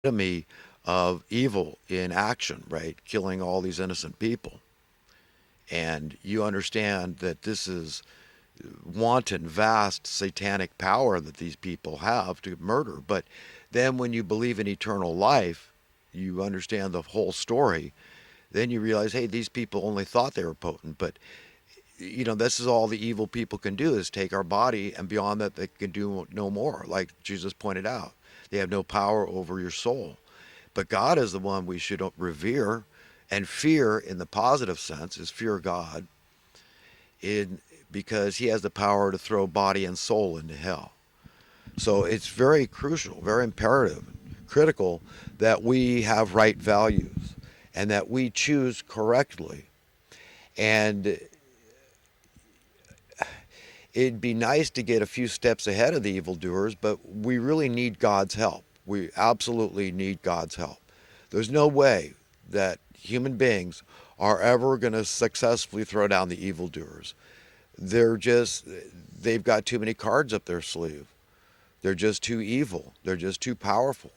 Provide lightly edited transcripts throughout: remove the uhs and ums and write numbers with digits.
epitome of evil in action, right? Killing all these innocent people. And you understand that this is wanton, vast satanic power that these people have to murder. But then when you believe in eternal life, you understand the whole story. Then you realize, hey, these people only thought they were potent, but this is all the evil people can do is take our body, and beyond that, they can do no more. Like Jesus pointed out, they have no power over your soul. But God is the one we should revere, and fear in the positive sense is fear God, in because He has the power to throw body and soul into hell. So it's very crucial, very imperative, critical that we have right values and that we choose correctly. And it'd be nice to get a few steps ahead of the evildoers, but we really need God's help. We absolutely need God's help. There's no way that human beings are ever going to successfully throw down the evildoers. They've got too many cards up their sleeve. They're just too evil. They're just too powerful.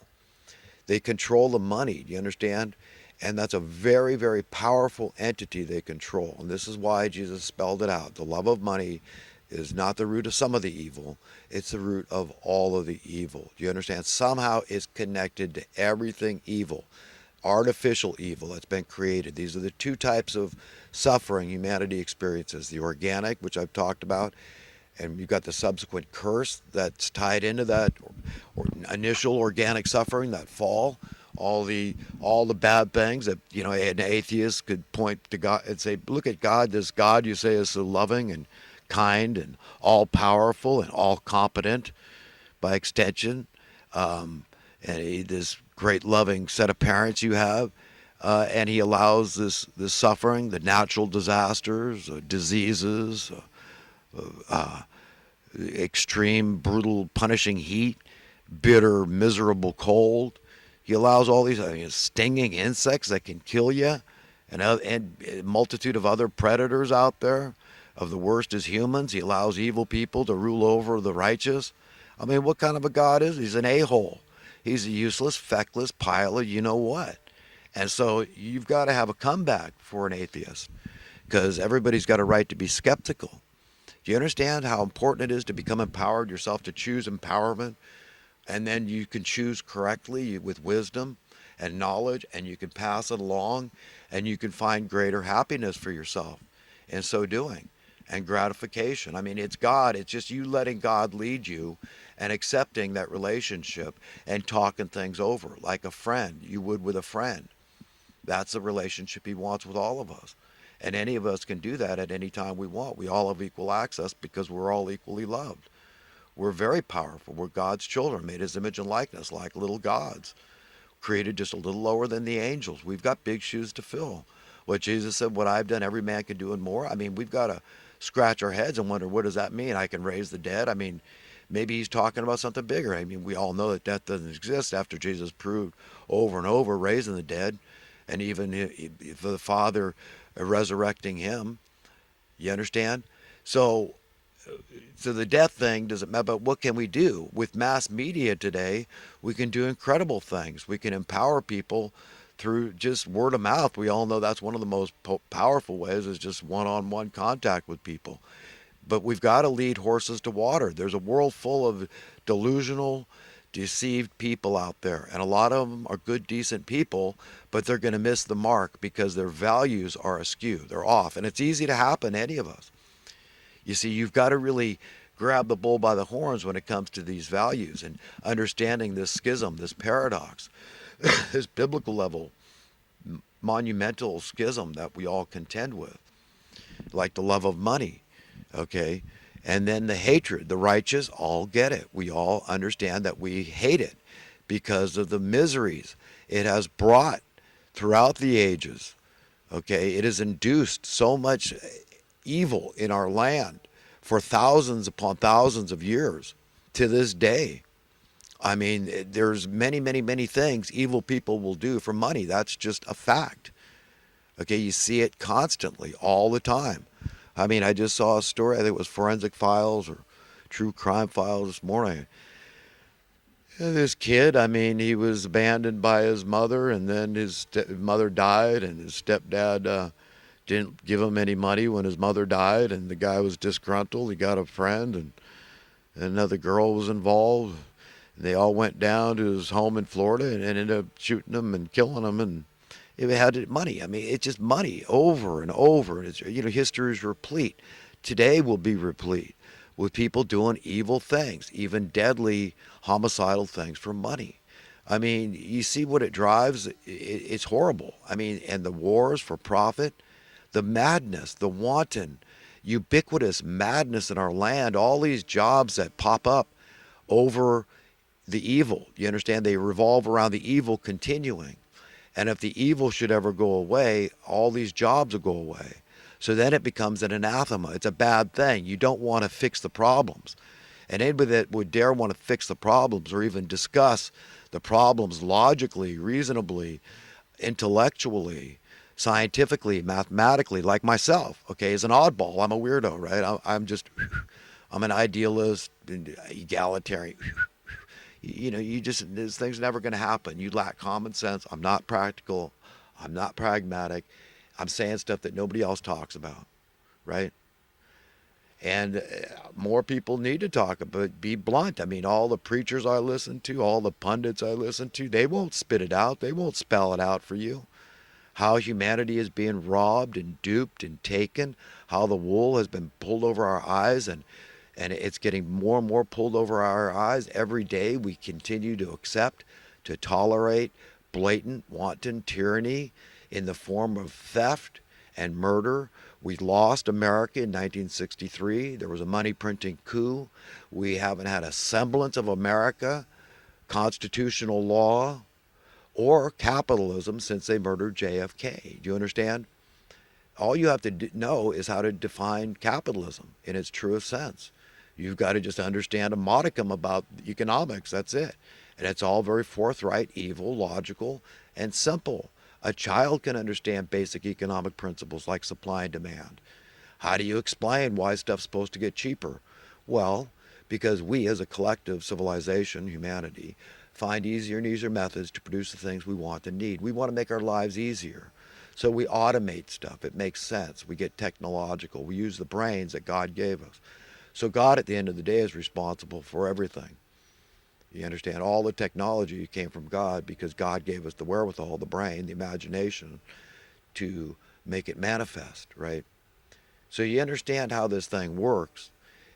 They control the money. Do you understand? And that's a very, very powerful entity they control. And this is why Jesus spelled it out. The love of money is not the root of some of the evil, it's the root of all of the evil. Do you understand? Somehow it's connected to everything evil, artificial evil that's been created. These are the two types of suffering humanity experiences: the organic, which I've talked about, and you've got the subsequent curse that's tied into that initial organic suffering, that fall, all the bad things that an atheist could point to God and say, look at God, this God you say is so loving and kind and all powerful and all competent by extension, this great loving set of parents you have, and He allows this suffering, the natural disasters, diseases, extreme, brutal, punishing heat, bitter, miserable cold. He allows all these stinging insects that can kill you, and a multitude of other predators out there. Of the worst is humans. He allows evil people to rule over the righteous. I mean, what kind of a God is he? He's an a-hole. He's a useless, feckless pile of you know what. And so you've got to have a comeback for an atheist, because everybody's got a right to be skeptical. Do you understand how important it is to become empowered yourself, to choose empowerment? And then you can choose correctly with wisdom and knowledge, and you can pass it along, and you can find greater happiness for yourself in so doing, and gratification. I mean, it's God. It's just you letting God lead you and accepting that relationship and talking things over like a friend you would with a friend. That's the relationship He wants with all of us. And any of us can do that at any time we want. We all have equal access because we're all equally loved. We're very powerful. We're God's children, made His image and likeness, like little gods, created just a little lower than the angels. We've got big shoes to fill. What Jesus said, what I've done, every man can do and more. I mean, we've got to scratch our heads and wonder, what does that mean? I can raise the dead? I mean, maybe He's talking about something bigger. I mean, we all know that death doesn't exist after Jesus proved over and over raising the dead, and even the Father resurrecting Him. You understand? So the death thing doesn't matter, but what can we do? With mass media today, we can do incredible things. We can empower people through just word of mouth. We all know that's one of the most powerful ways, is just one-on-one contact with people. But we've got to lead horses to water. There's a world full of delusional, deceived people out there, and a lot of them are good, decent people, but they're going to miss the mark because their values are askew. They're off, and it's easy to happen to any of us. You see, you've got to really grab the bull by the horns when it comes to these values and understanding this schism, this paradox, this biblical level, monumental schism that we all contend with, like the love of money, okay? And then the hatred. The righteous all get it. We all understand that we hate it because of the miseries it has brought throughout the ages, okay? It has induced so much evil in our land for thousands upon thousands of years to this day. I mean, there's many, many, many things evil people will do for money. That's just a fact. Okay, you see it constantly, all the time. I mean, I just saw a story, I think it was Forensic Files or True Crime Files this morning. This kid, I mean, he was abandoned by his mother, and then his mother died, and his stepdad didn't give him any money when his mother died, and the guy was disgruntled. He got a friend, and another girl was involved. And they all went down to his home in Florida and ended up shooting him and killing him, and it had money. I mean, it's just money over and over, and it's, history is replete. Today will be replete with people doing evil things, even deadly homicidal things for money. I mean, you see what it drives. It's horrible. I mean, and the wars for profit, the madness, the wanton, ubiquitous madness in our land, all these jobs that pop up over the evil. You understand? They revolve around the evil continuing. And if the evil should ever go away, all these jobs will go away. So then it becomes an anathema. It's a bad thing. You don't want to fix the problems. And anybody that would dare want to fix the problems or even discuss the problems logically, reasonably, intellectually, scientifically, mathematically, like myself, okay, is an oddball. I'm a weirdo, right? I'm just, I'm an idealist, egalitarian. You just, this thing's never going to happen. You lack common sense. I'm not practical. I'm not pragmatic. I'm saying stuff that nobody else talks about, right? And more people need to talk about, be blunt. I mean, all the preachers I listen to, all the pundits I listen to, they won't spit it out. They won't spell it out for you. How humanity is being robbed and duped and taken, how the wool has been pulled over our eyes, and it's getting more and more pulled over our eyes. Every day we continue to accept, to tolerate blatant, wanton tyranny in the form of theft and murder. We lost America in 1963. There was a money printing coup. We haven't had a semblance of America, constitutional law, or capitalism since they murdered JFK. Do you understand? All you have to know is how to define capitalism in its truest sense. You've got to just understand a modicum about economics. That's it. And it's all very forthright, evil, logical, and simple. A child can understand basic economic principles like supply and demand. How do you explain why stuff's supposed to get cheaper? Well, because we as a collective civilization, humanity, find easier and easier methods to produce the things we want and need. We want to make our lives easier. So we automate stuff. It makes sense. We get technological. We use the brains that God gave us. So God, at the end of the day, is responsible for everything. You understand? All the technology came from God because God gave us the wherewithal, the brain, the imagination to make it manifest, right? So you understand how this thing works.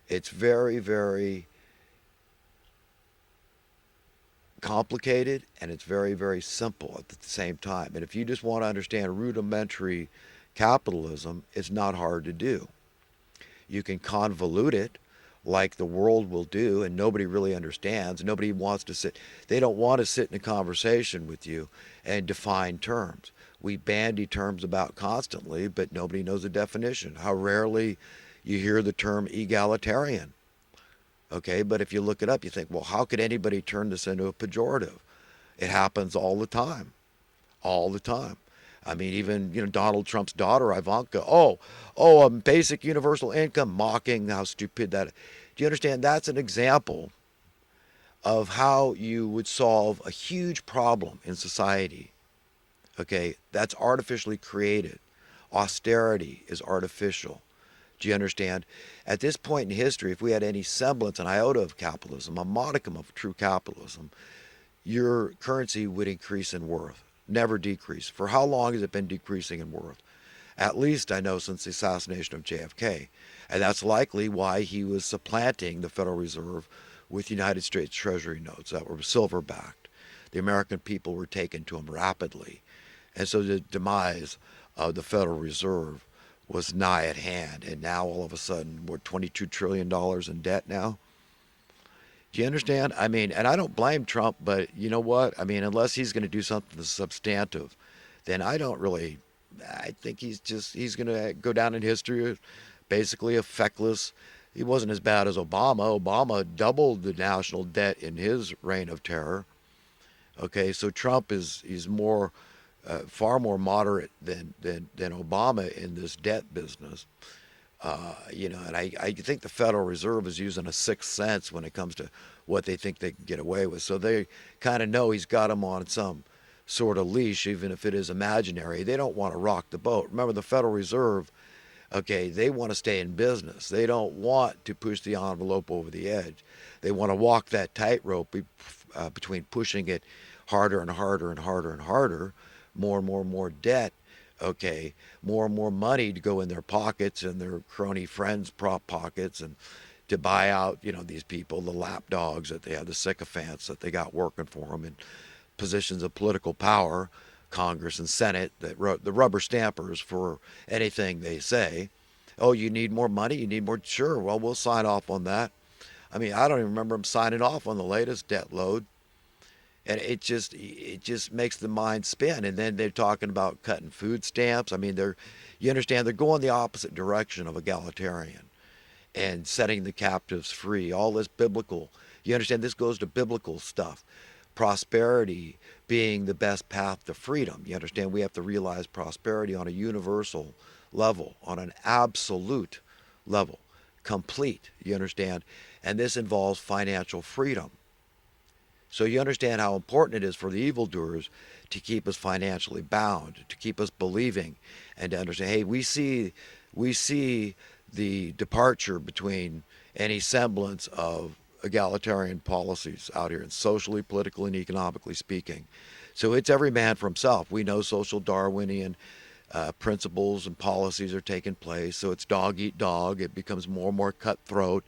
It's very, very complicated, and it's very, very simple at the same time. And if you just want to understand rudimentary capitalism, it's not hard to do. You can convolute it like the world will do, and nobody really understands. Nobody wants to sit, they don't want to sit in a conversation with you and define terms. We bandy terms about constantly, but nobody knows the definition. How rarely you hear the term egalitarian. Okay, but if you look it up, you think, well, how could anybody turn this into a pejorative? It happens all the time, all the time. I mean, even Donald Trump's daughter Ivanka. Basic universal income, mocking how stupid that. Do you understand? That's an example of how you would solve a huge problem in society. Okay, that's artificially created. Austerity is artificial. Do you understand? At this point in history, if we had any semblance, an iota of capitalism, a modicum of true capitalism, your currency would increase in worth, never decrease. For how long has it been decreasing in worth? At least I know since the assassination of JFK. And that's likely why he was supplanting the Federal Reserve with United States Treasury notes that were silver backed. The American people were taken to him rapidly. And so the demise of the Federal Reserve was nigh at hand. And now all of a sudden, we're $22 trillion in debt now. Do you understand? I mean, and I don't blame Trump, but you know what? I mean, unless he's going to do something substantive, then I don't really, I think he's going to go down in history as basically a feckless. He wasn't as bad as Obama. Obama doubled the national debt in his reign of terror. Okay, so Trump he's more, far more moderate than Obama in this debt business. And I think the Federal Reserve is using a sixth sense when it comes to what they think they can get away with. So they kind of know he's got them on some sort of leash, even if it is imaginary. They don't want to rock the boat. Remember, the Federal Reserve, okay, they want to stay in business. They don't want to push the envelope over the edge. They want to walk that tightrope between pushing it harder and harder and harder and harder, more and more and more debt, okay, more and more money to go in their pockets and their crony friends' prop pockets, and to buy out, these people, the lapdogs that they have, the sycophants that they got working for them in positions of political power, Congress and Senate, that the rubber stampers for anything they say. Oh, you need more money? You need more? Sure. Well, we'll sign off on that. I mean, I don't even remember them signing off on the latest debt load, and it just makes the mind spin. And then they're talking about cutting food stamps. I mean, you understand they're going the opposite direction of egalitarian and setting the captives free. All this biblical. You understand this goes to biblical stuff. Prosperity being the best path to freedom. You understand we have to realize prosperity on a universal level, on an absolute level, complete. You understand? And this involves financial freedom. So you understand how important it is for the evildoers to keep us financially bound, to keep us believing, and to understand, hey, we see the departure between any semblance of egalitarian policies out here, and socially, politically, and economically speaking. So it's every man for himself. We know social Darwinian principles and policies are taking place. So it's dog eat dog. It becomes more and more cutthroat.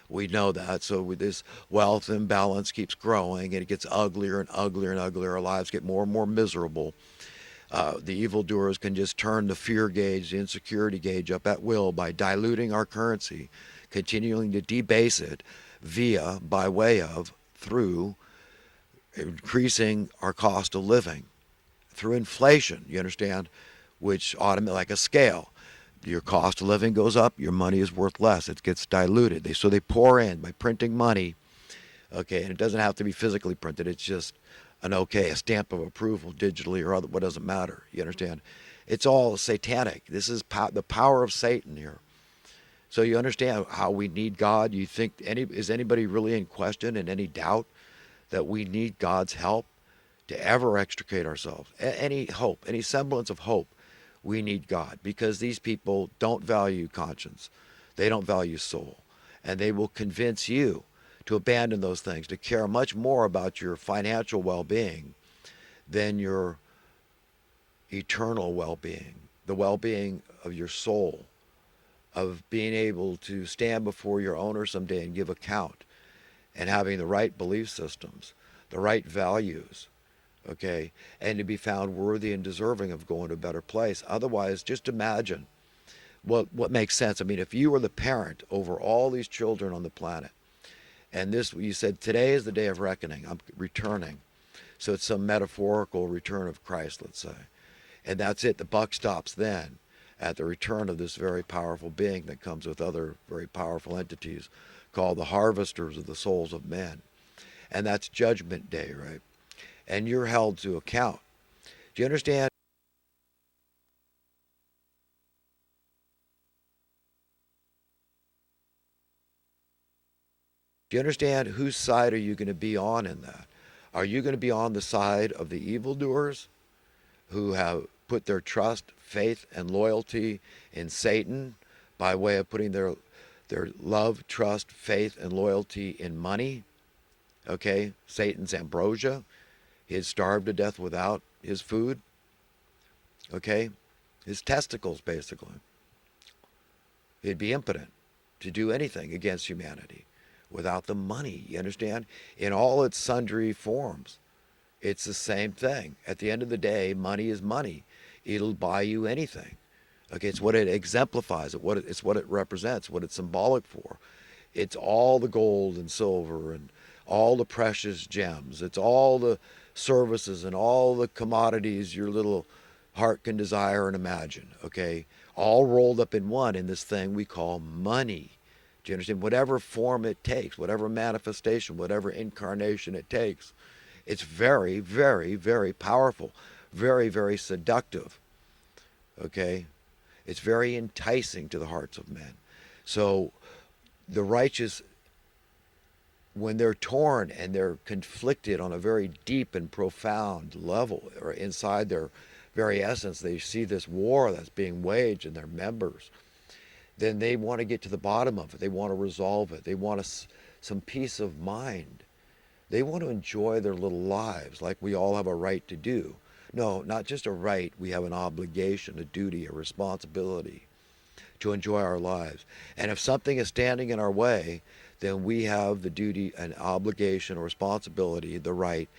We know that. So with this wealth imbalance keeps growing, and it gets uglier and uglier and uglier. Our lives get more and more miserable. The evildoers can just turn the fear gauge, the insecurity gauge up at will by diluting our currency, continuing to debase it by way of, through increasing our cost of living, through inflation, you understand, which automatically, like a scale, your cost of living goes up, your money is worth less. It gets diluted. So they pour in by printing money, okay, and it doesn't have to be physically printed. It's just a stamp of approval, digitally or other, what doesn't matter. You understand? It's all satanic. This is the power of Satan here. So you understand how we need God. You think is anybody really in question, in any doubt that we need God's help to ever extricate ourselves? Any hope, any semblance of hope, we need God, because these people don't value conscience. They don't value soul. And they will convince you to abandon those things, to care much more about your financial well-being than your eternal well-being, the well-being of your soul, of being able to stand before your owner someday and give account, and having the right belief systems, the right values, okay, and to be found worthy and deserving of going to a better place. Otherwise, just imagine what makes sense. I mean, if you were the parent over all these children on the planet, and you said, today is the day of reckoning, I'm returning. So it's some metaphorical return of Christ, let's say. And that's it. The buck stops then at the return of this very powerful being that comes with other very powerful entities called the harvesters of the souls of men. And that's Judgment Day, right? And you're held to account. Do you understand? Do you understand whose side are you going to be on in that? Are you going to be on the side of the evildoers who have put their trust, faith, and loyalty in Satan by way of putting their love, trust, faith, and loyalty in money? Okay, Satan's ambrosia. He'd starve to death without his food. Okay, his testicles, basically. He'd be impotent to do anything against humanity without the money. You understand? In all its sundry forms, it's the same thing. At the end of the day, money is money. It'll buy you anything. Okay, it's what it exemplifies. It's what it represents. What it's symbolic for. It's all the gold and silver and all the precious gems. It's all the services and all the commodities your little heart can desire and imagine. Okay, all rolled up in one in this thing we call money. Do you understand? Whatever form it takes, whatever manifestation, whatever incarnation it takes, it's very, very, very powerful, very, very seductive. Okay, It's very enticing to the hearts of men. So the righteous, when they're torn and they're conflicted on a very deep and profound level, or inside their very essence, they see this war that's being waged in their members, then they want to get to the bottom of it. They want to resolve it. They want some peace of mind. They want to enjoy their little lives like we all have a right to do. No, not just a right, we have an obligation, a duty, a responsibility to enjoy our lives. And if something is standing in our way, then we have the duty, an obligation, a responsibility, the right